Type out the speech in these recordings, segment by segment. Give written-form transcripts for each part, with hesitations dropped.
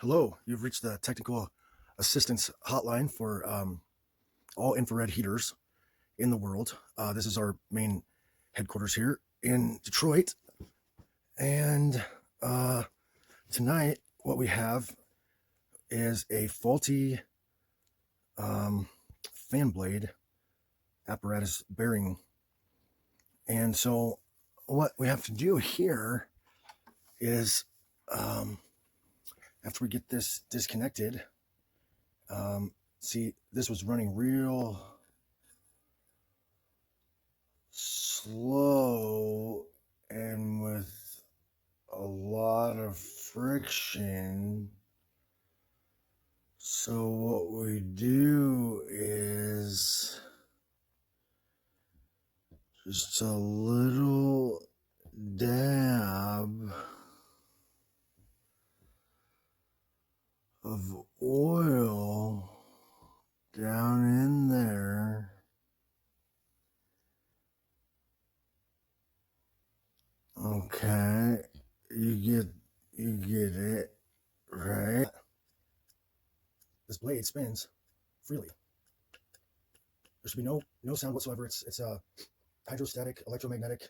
Hello, you've reached the technical assistance hotline for all infrared heaters in the world. This is our main headquarters here in Detroit. And tonight, what we have is a faulty fan blade apparatus bearing. And so what we have to do here is after we get this disconnected, see, this was running real slow and with a lot of friction. So what we do is just a little dab of oil down in there. Okay, you get it, right? This blade spins freely. There should be no sound whatsoever. It's a hydrostatic, electromagnetic,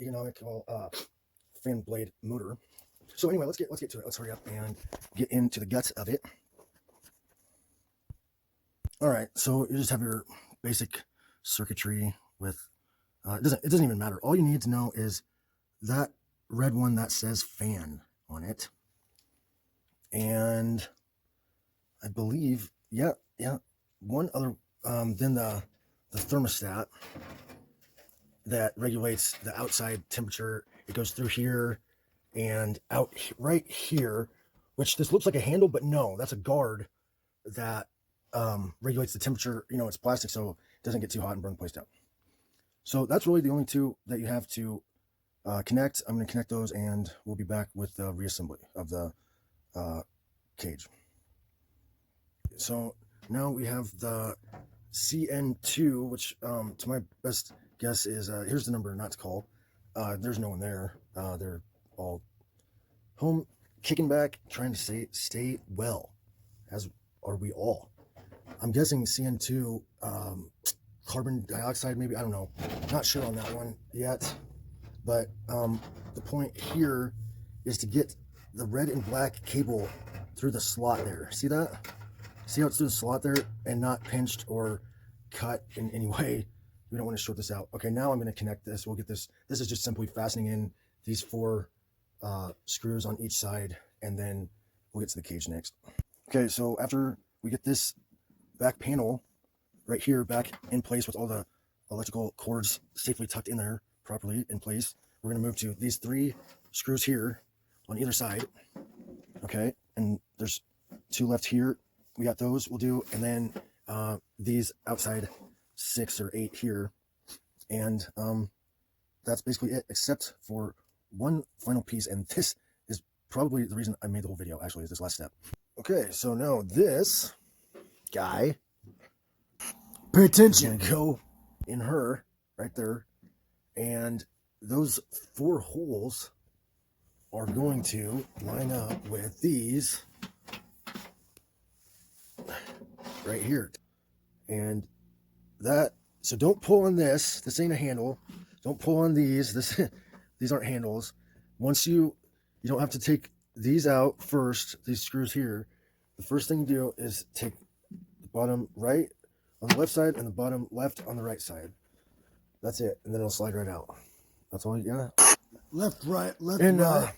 economical fan blade motor. So anyway, let's get to it. Let's hurry up and get into the guts of it. All right, so you just have your basic circuitry with it doesn't even matter. All you need to know is that red one that says fan on it, and I believe yeah one other then the thermostat that regulates the outside temperature. It goes through here and out right here, which this looks like a handle, but no, that's a guard that regulates the temperature. It's plastic, so it doesn't get too hot and burn the place down. So that's really the only two that you have to connect. I'm going to connect those, and we'll be back with the reassembly of the cage. So now we have the CN2, which to my best guess is here's the number not to call. There's no one there. They're all home, kicking back, trying to stay well, as are we all. I'm guessing CN2 carbon dioxide, maybe. I don't know. Not sure on that one yet. But the point here is to get the red and black cable through the slot there. See that? See how it's through the slot there and not pinched or cut in any way? We don't want to short this out. Okay, now I'm going to connect this. We'll get this. This is just simply fastening in these 4 screws on each side, and then we'll get to the cage next. Okay, so after we get this back panel right here back in place with all the electrical cords safely tucked in there, properly in place, we're going to move to these 3 screws here on either side. Okay, and there's 2 left here. We got those, we'll do, and then these outside 6 or 8 here, and that's basically it, except for one final piece, and this is probably the reason I made the whole video, actually, is this last step. Okay, so now this guy, pay attention, go in her right there, and those 4 holes are going to line up with these right here. And that, so don't pull on this. This ain't a handle. Don't pull on these. These aren't handles. Once you don't have to take these out first, these screws here. The first thing you do is take the bottom right on the left side and the bottom left on the right side. That's it, and then it'll slide right out. That's all you got. Left, right, left, and right.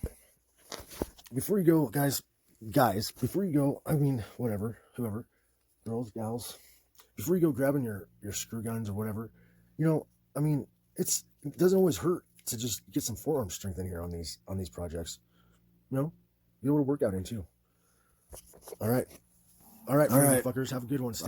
Before you go, guys, before you go, I mean, whatever, whoever, girls, gals, before you go grabbing your screw guns or whatever, I mean, it doesn't always hurt to just get some forearm strength in here on these projects. Be able to work out in too. All right, fuckers, have a good one. Stay